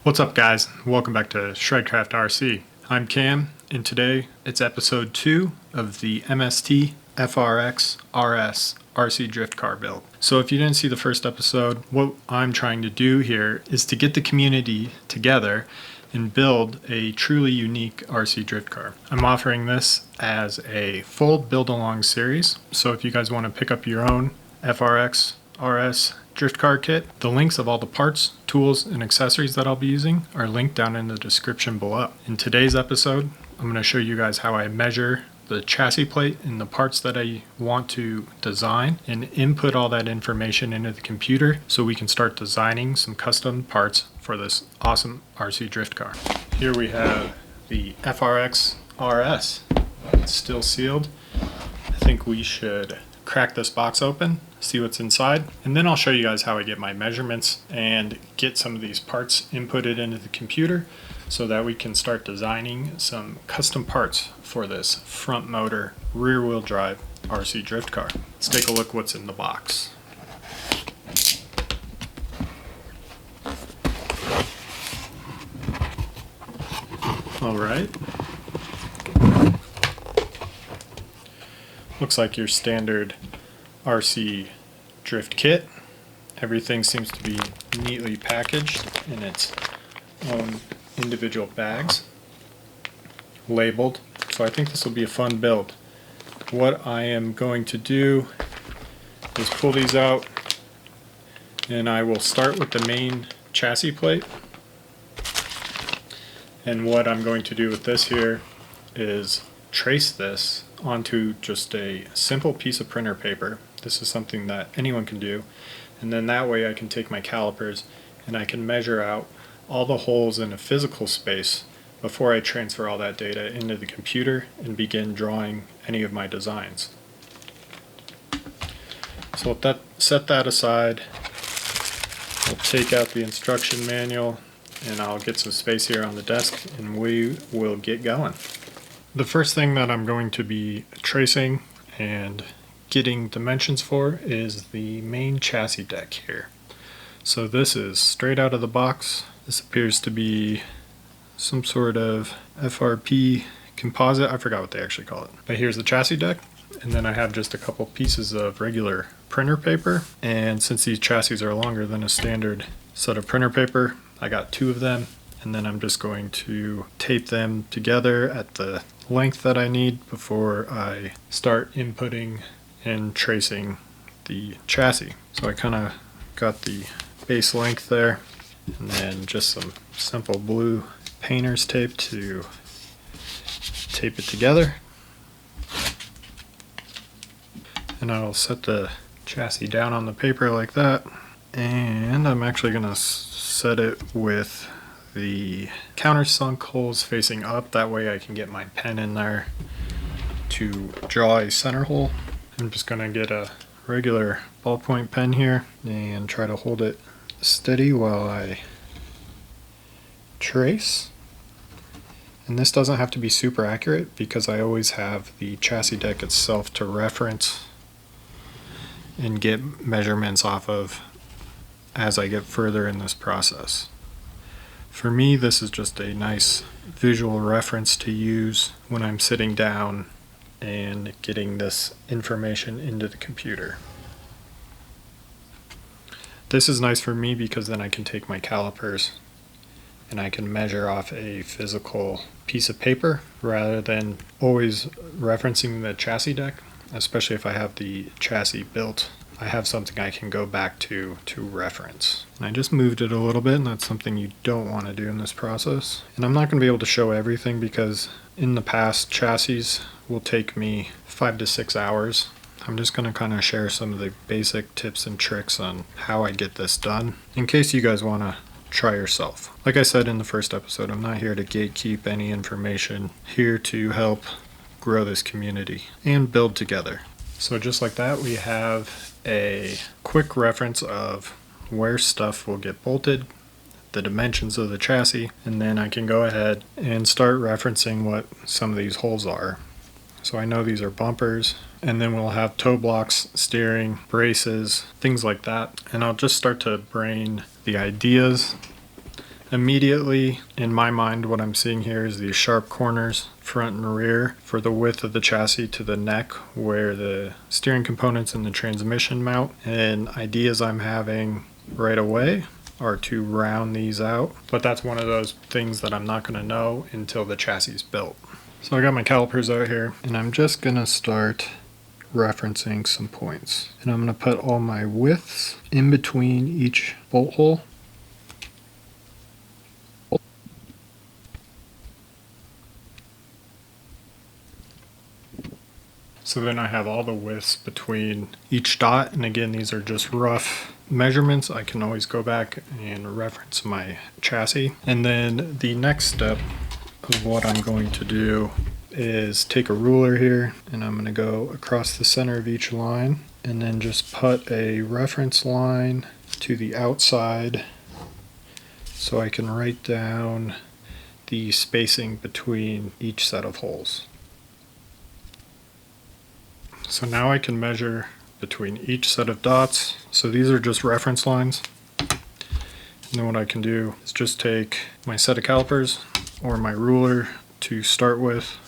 What's up, guys? Welcome back to Shredcraft RC. I'm Cam, and today it's episode 2 of the MST FRX RS RC drift car build. So if you didn't see the first episode, what I'm trying to do here is to get the community together and build a truly unique RC drift car. I'm offering this as a full build-along series, so if you guys want to pick up your own FRX RS drift car kit, the links of all the parts, tools, and accessories that I'll be using are linked down in the description below. In today's episode, I'm going to show you guys how I measure the chassis plate and the parts that I want to design and input all that information into the computer so we can start designing some custom parts for this awesome RC drift car. Here we have the FRX RS. It's still sealed. I think we should crack this box open, see what's inside, and then I'll show you guys how I get my measurements and get some of these parts inputted into the computer so that we can start designing some custom parts for this front motor rear wheel drive RC drift car. Let's take a look what's in the box. All right. Looks like your standard RC drift kit. Everything seems to be neatly packaged in its own individual bags, labeled. So I think this will be a fun build. What I am going to do is pull these out, and I will start with the main chassis plate. And what I'm going to do with this here is trace this onto just a simple piece of printer paper. This is something that anyone can do, and then that way I can take my calipers and I can measure out all the holes in a physical space before I transfer all that data into the computer and begin drawing any of my designs. So set that aside. I'll take out the instruction manual and I'll get some space here on the desk and we will get going. The first thing that I'm going to be tracing and getting dimensions for is the main chassis deck here. So this is straight out of the box. This appears to be some sort of FRP composite. I forgot what they actually call it. But here's the chassis deck, and then I have just a couple pieces of regular printer paper. And since these chassis are longer than a standard set of printer paper, I got 2 of them, and then I'm just going to tape them together at the length that I need before I start inputting and tracing the chassis. So I kind of got the base length there, and then just some simple blue painter's tape to tape it together. And I'll set the chassis down on the paper like that, and I'm actually going to set it with the countersunk holes facing up. That way I can get my pen in there to draw a center hole. I'm just going to get a regular ballpoint pen here and try to hold it steady while I trace. And this doesn't have to be super accurate because I always have the chassis deck itself to reference and get measurements off of as I get further in this process. For me, this is just a nice visual reference to use when I'm sitting down and getting this information into the computer. This is nice for me because then I can take my calipers and I can measure off a physical piece of paper rather than always referencing the chassis deck, especially if I have the chassis built. I have something I can go back to reference. And I just moved it a little bit, and that's something you don't want to do in this process. And I'm not going to be able to show everything because in the past, chassis will take me 5 to 6 hours. I'm just going to kind of share some of the basic tips and tricks on how I get this done in case you guys want to try yourself. Like I said in the first episode, I'm not here to gatekeep any information, here to help grow this community and build together. So just like that, we have a quick reference of where stuff will get bolted, the dimensions of the chassis, and then I can go ahead and start referencing what some of these holes are. So I know these are bumpers, and then we'll have toe blocks, steering, braces, things like that. And I'll just start to brain the ideas Immediately, in my mind, what I'm seeing here is these sharp corners, front and rear, for the width of the chassis to the neck where the steering components and the transmission mount. And ideas I'm having right away are to round these out, but that's one of those things that I'm not going to know until the chassis is built. So I got my calipers out here, and I'm just going to start referencing some points. And I'm going to put all my widths in between each bolt hole. So then I have all the widths between each dot, and again, these are just rough measurements. I can always go back and reference my chassis. And then the next step of what I'm going to do is take a ruler here, and I'm going to go across the center of each line and then just put a reference line to the outside so I can write down the spacing between each set of holes. So now I can measure between each set of dots. So these are just reference lines. And then what I can do is just take my set of calipers or my ruler to start with,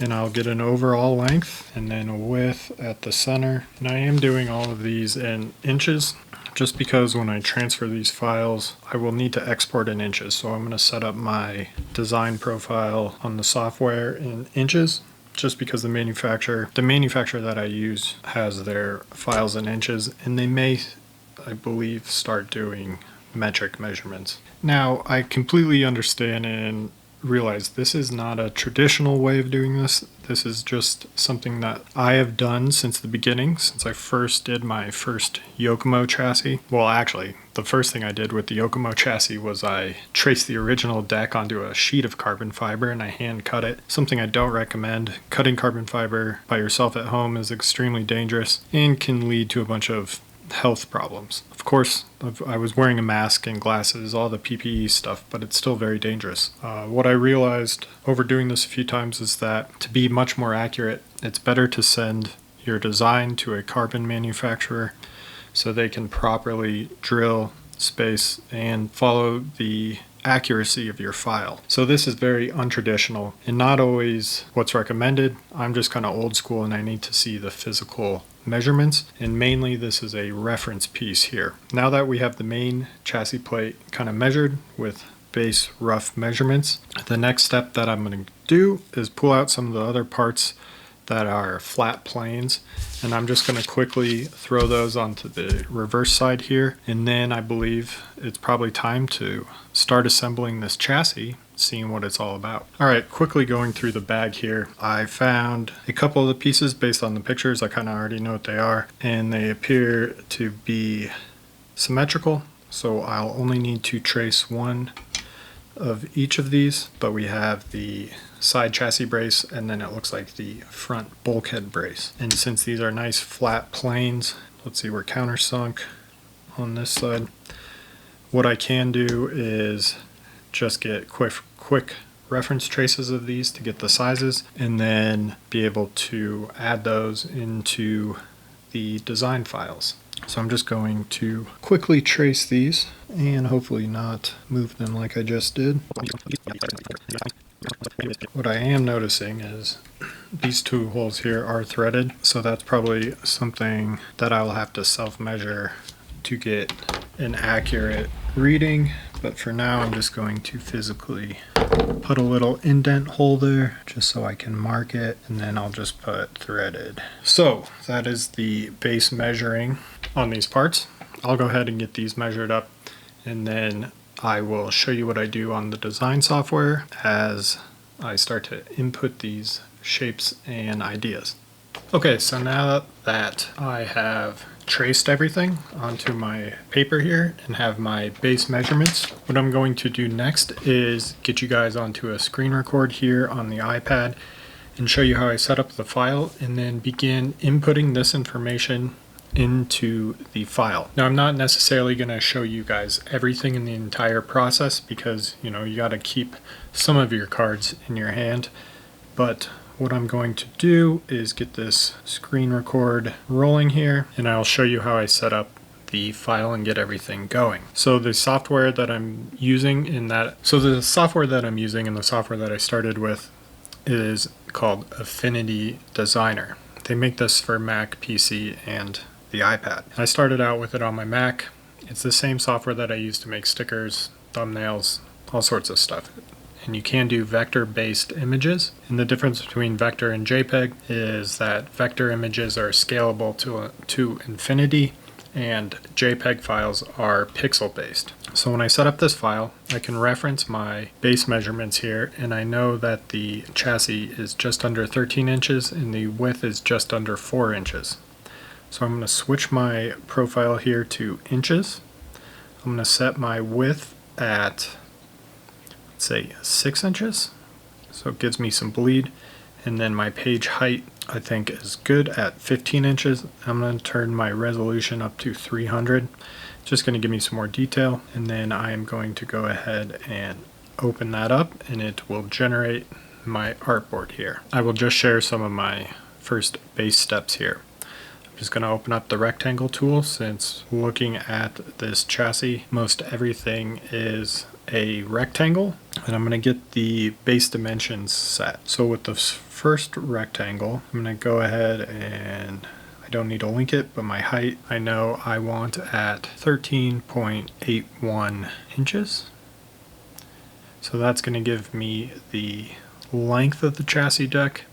and I'll get an overall length and then a width at the center. And I am doing all of these in inches just because when I transfer these files, I will need to export in inches. So I'm going to set up my design profile on the software in inches, just because the manufacturer that I use has their files in inches, and they may, I believe, start doing metric measurements. Now, I completely understand and realize this is not a traditional way of doing this. This is just something that I have done since the beginning, since I first did my first Yokomo chassis. Well, actually, the first thing I did with the Yokomo chassis was I traced the original deck onto a sheet of carbon fiber and I hand cut it. Something I don't recommend. Cutting carbon fiber by yourself at home is extremely dangerous and can lead to a bunch of health problems. Of course, I was wearing a mask and glasses, all the PPE stuff, but it's still very dangerous. What I realized over doing this a few times is that to be much more accurate, it's better to send your design to a carbon manufacturer so they can properly drill, space, and follow the accuracy of your file. So this is very untraditional and not always what's recommended. I'm just kind of old school and I need to see the physical measurements, and mainly this is a reference piece here. Now that we have the main chassis plate kind of measured with base rough measurements, the next step that I'm going to do is pull out some of the other parts that are flat planes, and I'm just going to quickly throw those onto the reverse side here, and then I believe it's probably time to start assembling this chassis, seeing what it's all about. Alright, quickly going through the bag here, I found a couple of the pieces based on the pictures. I kind of already know what they are, and they appear to be symmetrical, so I'll only need to trace one of each of these, but we have the side chassis brace and then it looks like the front bulkhead brace. And since these are nice flat planes, let's see, we're countersunk on this side. What I can do is just get quick reference traces of these to get the sizes and then be able to add those into the design files. So I'm just going to quickly trace these and hopefully not move them like I just did. What I am noticing is these two holes here are threaded, so that's probably something that I'll have to self-measure to get an accurate reading. But for now, I'm just going to physically put a little indent hole there just so I can mark it, and then I'll just put threaded. So that is the base measuring on these parts. I'll go ahead and get these measured up, and then I will show you what I do on the design software as I start to input these shapes and ideas. Okay, so now that I have traced everything onto my paper here and have my base measurements, what I'm going to do next is get you guys onto a screen record here on the iPad and show you how I set up the file and then begin inputting this information into the file. Now, I'm not necessarily going to show you guys everything in the entire process because, you know, you got to keep some of your cards in your hand, but what I'm going to do is get this screen record rolling here, and I'll show you how I set up the file and get everything going. So the software that I'm using in the software that I started with is called Affinity Designer. They make this for Mac, PC, and the iPad. I started out with it on my Mac. It's the same software that I use to make stickers, thumbnails, all sorts of stuff. And you can do vector-based images. And the difference between vector and JPEG is that vector images are scalable to infinity, and JPEG files are pixel-based. So when I set up this file, I can reference my base measurements here, and I know that the chassis is just under 13 inches and the width is just under 4 inches. So I'm going to switch my profile here to inches. I'm going to set my width at, let's say, 6 inches. So it gives me some bleed. And then my page height, I think, is good at 15 inches. I'm going to turn my resolution up to 300. Just going to give me some more detail. And then I am going to go ahead and open that up, and it will generate my artboard here. I will just share some of my first base steps here. I'm just going to open up the rectangle tool, since looking at this chassis, most everything is a rectangle, and I'm going to get the base dimensions set. So with the first rectangle, I'm going to go ahead and I don't need to link it, but my height I know I want at 13.81 inches. So that's going to give me the length of the chassis deck.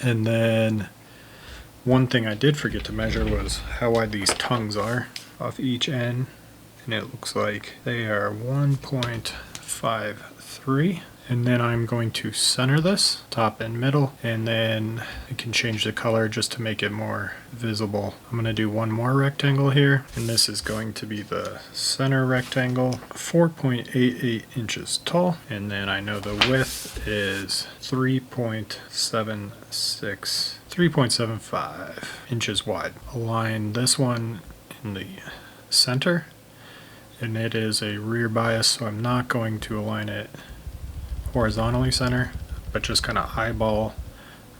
And then one thing I did forget to measure was how wide these tongues are off each end. And it looks like they are 1.53. And then I'm going to center this, top and middle, and then I can change the color just to make it more visible. I'm going to do one more rectangle here, and this is going to be the center rectangle, 4.88 inches tall, and then I know the width is 3.75 inches wide. Align this one in the center, and it is a rear bias, so I'm not going to align it horizontally center, but just kind of eyeball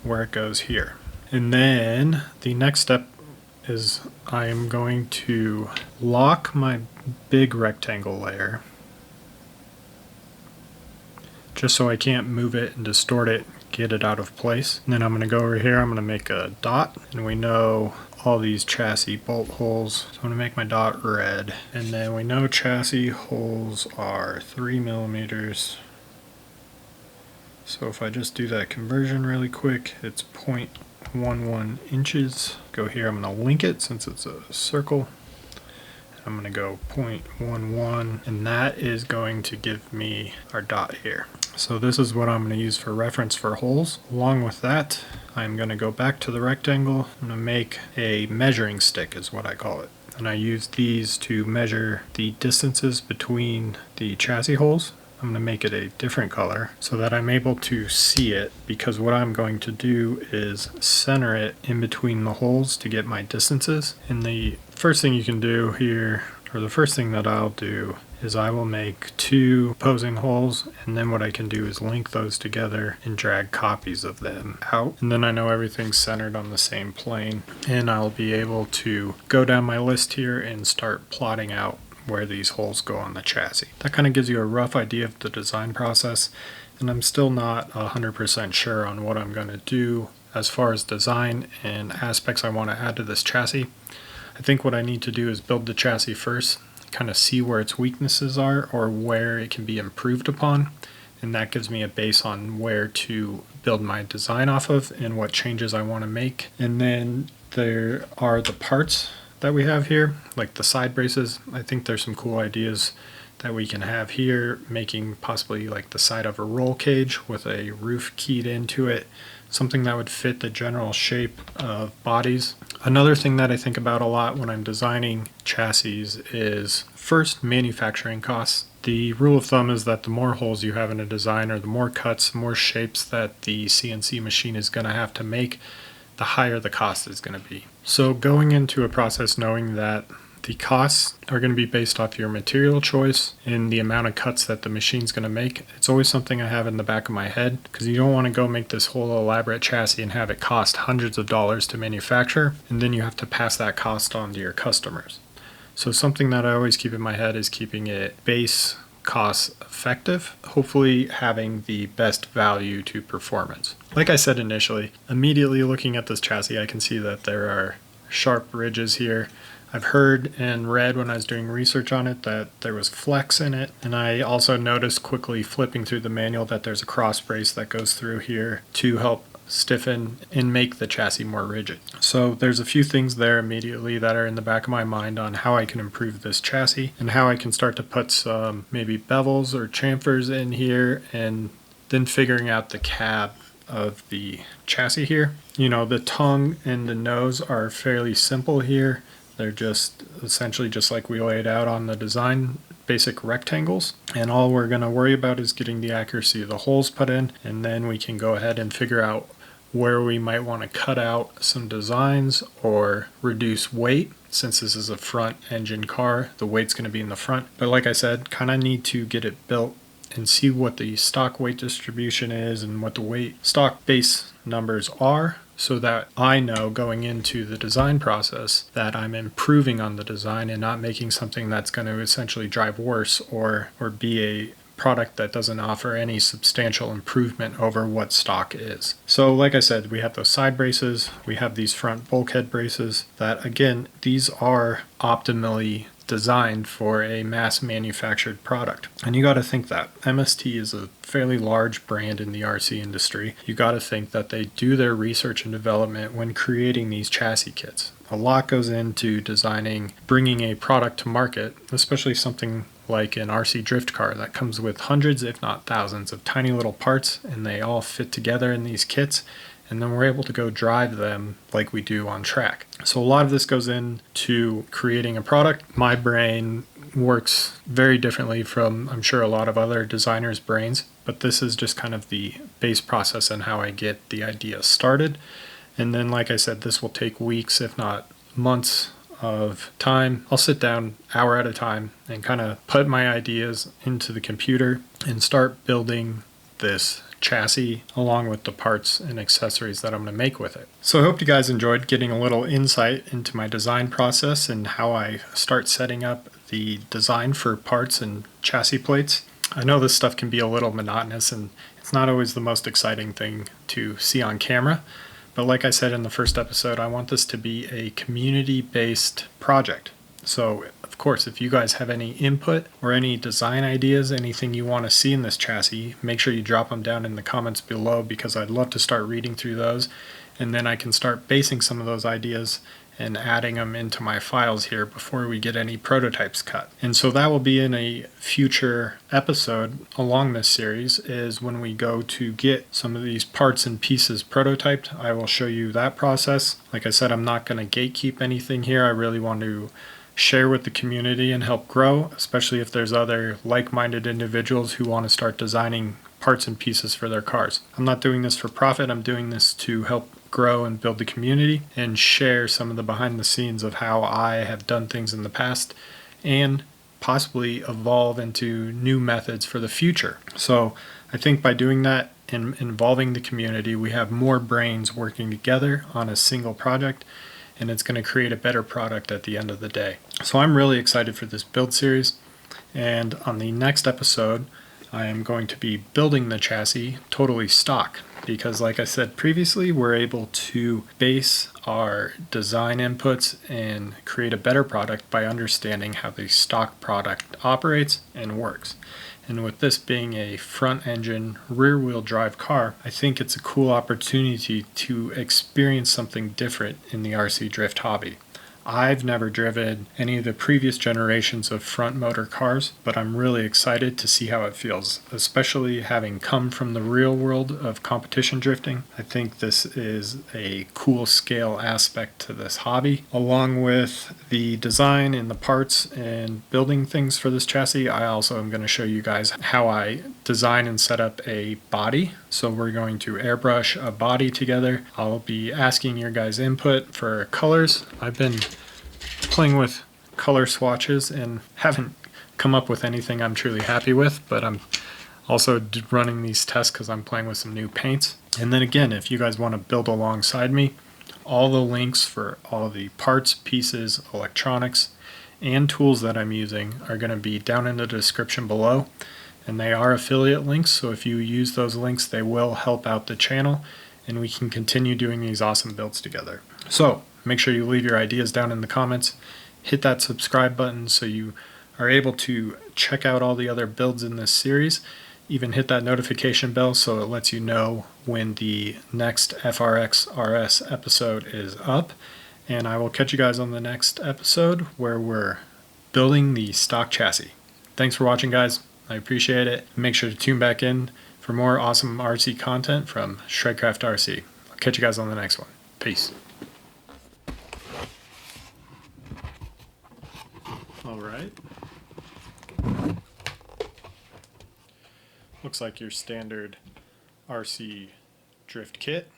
where it goes here. And then the next step is I am going to lock my big rectangle layer, just so I can't move it and distort it, get it out of place. And then I'm going to go over here, I'm going to make a dot, and we know all these chassis bolt holes, so I'm going to make my dot red. And then we know chassis holes are 3 millimeters. So if I just do that conversion really quick, it's 0.11 inches. Go here, I'm going to link it since it's a circle. I'm going to go 0.11, and that is going to give me our dot here. So this is what I'm going to use for reference for holes. Along with that, I'm going to go back to the rectangle. I'm going to make a measuring stick is what I call it. And I use these to measure the distances between the chassis holes. I'm going to make it a different color so that I'm able to see it, because what I'm going to do is center it in between the holes to get my distances. And the first thing you can do here, or the first thing that I'll do, is I will make 2 opposing holes, and then what I can do is link those together and drag copies of them out. And then I know everything's centered on the same plane, and I'll be able to go down my list here and start plotting out where these holes go on the chassis. That kind of gives you a rough idea of the design process, and I'm still not 100% sure on what I'm going to do as far as design and aspects I want to add to this chassis. I think what I need to do is build the chassis first, kind of see where its weaknesses are or where it can be improved upon, and that gives me a base on where to build my design off of and what changes I want to make. And then there are the parts that we have here, like the side braces. I think there's some cool ideas that we can have here, making possibly like the side of a roll cage with a roof keyed into it, something that would fit the general shape of bodies. Another thing that I think about a lot when I'm designing chassis is first, manufacturing costs. The rule of thumb is that the more holes you have in a design, or the more cuts, more shapes that the CNC machine is going to have to make, the higher the cost is going to be. So going into a process knowing that The costs are going to be based off your material choice and the amount of cuts that the machine's going to make. It's always something I have in the back of my head because you don't want to go make this whole elaborate chassis and have it cost hundreds of dollars to manufacture, and then you have to pass that cost on to your customers. So something that I always keep in my head is keeping it base cost effective, hopefully having the best value to performance. Like I said initially, immediately looking at this chassis, I can see that there are sharp ridges here. I've heard and read when I was doing research on it that there was flex in it, and I also noticed quickly flipping through the manual that there's a cross brace that goes through here to help stiffen and make the chassis more rigid. So there's a few things there immediately that are in the back of my mind on how I can improve this chassis and how I can start to put some maybe bevels or chamfers in here, and then figuring out the cab of the chassis here. You know, the tongue and the nose are fairly simple here. They're just essentially just like we laid out on the design, basic rectangles. And all we're going to worry about is getting the accuracy of the holes put in, and then we can go ahead and figure out where we might want to cut out some designs or reduce weight. Since this is a front engine car, the weight's going to be in the front. But like I said, kind of need to get it built and see what the stock weight distribution is and what the weight stock base numbers are, so that I know going into the design process that I'm improving on the design and not making something that's going to essentially drive worse or be a product that doesn't offer any substantial improvement over what stock is. So like I said, we have those side braces, we have these front bulkhead braces that, again, these are optimally designed for a mass manufactured product. And you got to think that MST is a fairly large brand in the RC industry. You got to think that they do their research and development when creating these chassis kits. A lot goes into designing, bringing a product to market, especially something like an RC drift car that comes with hundreds, if not thousands, of tiny little parts, and they all fit together in these kits. And then we're able to go drive them like we do on track. So a lot of this goes into creating a product. My brain works very differently from, I'm sure, a lot of other designers' brains, but this is just kind of the base process and how I get the idea started. And then, like I said, this will take weeks, if not months of time. I'll sit down hour at a time and kind of put my ideas into the computer and start building this chassis along with the parts and accessories that I'm going to make with it. So I hope you guys enjoyed getting a little insight into my design process and how I start setting up the design for parts and chassis plates. I know this stuff can be a little monotonous and it's not always the most exciting thing to see on camera, but like I said in the first episode, I want this to be a community-based project. So of course, if you guys have any input or any design ideas, anything you want to see in this chassis, make sure you drop them down in the comments below, because I'd love to start reading through those, and then I can start basing some of those ideas and adding them into my files here before we get any prototypes cut. And so that will be in a future episode along this series, is when we go to get some of these parts and pieces prototyped. I will show you that process. Like I said, I'm not going to gatekeep anything here. I really want to share with the community and help grow, especially if there's other like-minded individuals who want to start designing parts and pieces for their cars. I'm not doing this for profit. I'm doing this to help grow and build the community and share some of the behind the scenes of how I have done things in the past and possibly evolve into new methods for the future. So I think by doing that and involving the community, we have more brains working together on a single project, and it's going to create a better product at the end of the day. So I'm really excited for this build series, and on the next episode I am going to be building the chassis totally stock, because like I said previously, we're able to base our design inputs and create a better product by understanding how the stock product operates and works. And with this being a front engine, rear wheel drive car, I think it's a cool opportunity to experience something different in the RC drift hobby. I've never driven any of the previous generations of front motor cars, but I'm really excited to see how it feels, especially having come from the real world of competition drifting. I think this is a cool scale aspect to this hobby. Along with the design and the parts and building things for this chassis, I also am going to show you guys how I design and set up a body. So we're going to airbrush a body together. I'll be asking your guys' input for colors. I've been playing with color swatches and haven't come up with anything I'm truly happy with, but I'm also running these tests because I'm playing with some new paints. And then again, if you guys want to build alongside me, all the links for all the parts, pieces, electronics, and tools that I'm using are going to be down in the description below. And they are affiliate links, so if you use those links, they will help out the channel, and we can continue doing these awesome builds together. So make sure you leave your ideas down in the comments. Hit that subscribe button so you are able to check out all the other builds in this series. Even hit that notification bell so it lets you know when the next FRX RS episode is up. And I will catch you guys on the next episode where we're building the stock chassis. Thanks for watching, guys. I appreciate it. Make sure to tune back in for more awesome RC content from Shredcraft RC. I'll catch you guys on the next one. Peace. All right. Looks like your standard RC drift kit.